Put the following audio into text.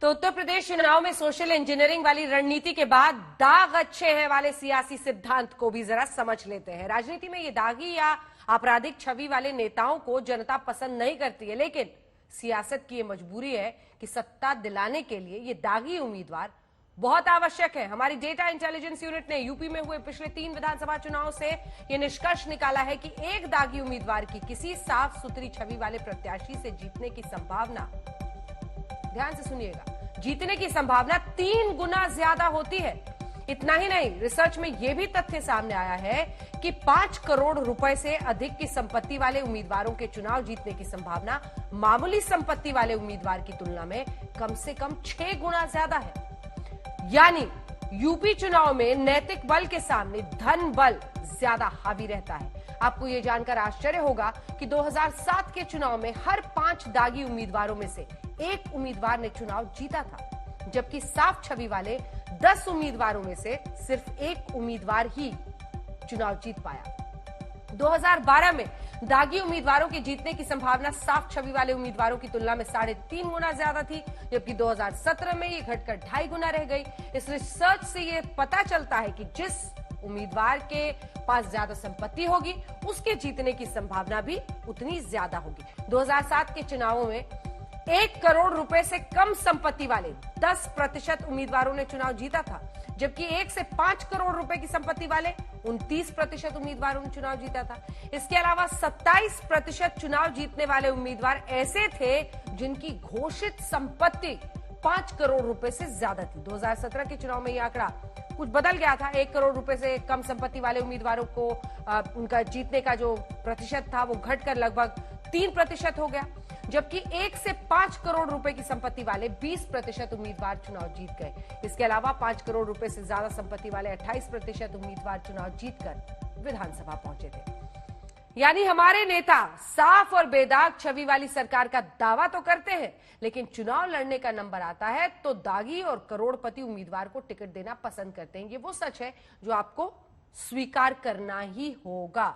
तो उत्तर प्रदेश चुनाव में सोशल इंजीनियरिंग वाली रणनीति के बाद दाग अच्छे हैं वाले सियासी सिद्धांत को भी जरा समझ लेते हैं। राजनीति में ये दागी या आपराधिक छवि वाले नेताओं को जनता पसंद नहीं करती है, लेकिन सियासत की ये मजबूरी है कि सत्ता दिलाने के लिए ये दागी उम्मीदवार बहुत आवश्यक है। हमारी डेटा इंटेलिजेंस यूनिट ने यूपी में हुए पिछले 3 विधानसभा चुनाव से ये निष्कर्ष निकाला है कि एक दागी उम्मीदवार की किसी साफ सुथरी छवि वाले प्रत्याशी से जीतने की संभावना, ध्यान से सुनिएगा, जीतने की संभावना 3 गुना ज्यादा होती है। इतना ही नहीं, रिसर्च में यह भी तथ्य सामने आया है कि 5 करोड़ रुपए से अधिक की संपत्ति वाले उम्मीदवारों के चुनाव जीतने की संभावना मामूली संपत्ति वाले उम्मीदवार की तुलना में कम से कम 6 गुना ज्यादा है। यानी यूपी चुनाव में नैतिक बल के सामने धन बल ज्यादा हावी रहता है। आपको यह जानकर आश्चर्य होगा कि 2007 के चुनाव में हर 5 दागी उम्मीदवारों में से एक उम्मीदवार ने चुनाव जीता था, जबकि साफ छवि वाले 10 उम्मीदवारों में से सिर्फ एक उम्मीदवार ही चुनाव जीत पाया। 2012 में दागी उम्मीदवारों के जीतने की संभावना साफ छवि वाले उम्मीदवारों की तुलना में 3.5 गुना ज्यादा थी, जबकि 2017 में ये घटकर 2.5 गुना रह गई। इस रिसर्च से ये पता चलता है कि जिस उम्मीदवार के पास ज्यादा संपत्ति होगी उसके जीतने की संभावना भी उतनी ज्यादा होगी। 2007 के चुनावों में 1 करोड़ रुपए से कम संपत्ति वाले 10% उम्मीदवारों ने चुनाव जीता था, जबकि 1 से 5 करोड़ रुपए की संपत्ति वाले 29% उम्मीदवारों ने चुनाव जीता था। इसके अलावा 27% चुनाव जीतने वाले उम्मीदवार ऐसे थे जिनकी घोषित संपत्ति 5 करोड़ रुपए से ज्यादा थी। 2017 के चुनाव में यह आंकड़ा कुछ बदल गया था। 1 करोड़ रुपए से कम संपत्ति वाले उम्मीदवारों को उनका जीतने का जो प्रतिशत था वो घटकर लगभग 3% हो गया, जबकि 1 से 5 करोड़ रुपए की संपत्ति वाले 20% उम्मीदवार चुनाव जीत गए। इसके अलावा 5 करोड़ रुपए से ज्यादा संपत्ति वाले 28% उम्मीदवार चुनाव जीतकर विधानसभा पहुंचे थे। यानी हमारे नेता साफ और बेदाग छवि वाली सरकार का दावा तो करते हैं, लेकिन चुनाव लड़ने का नंबर आता है तो दागी और करोड़पति उम्मीदवार को टिकट देना पसंद करते हैं। ये वो सच है जो आपको स्वीकार करना ही होगा।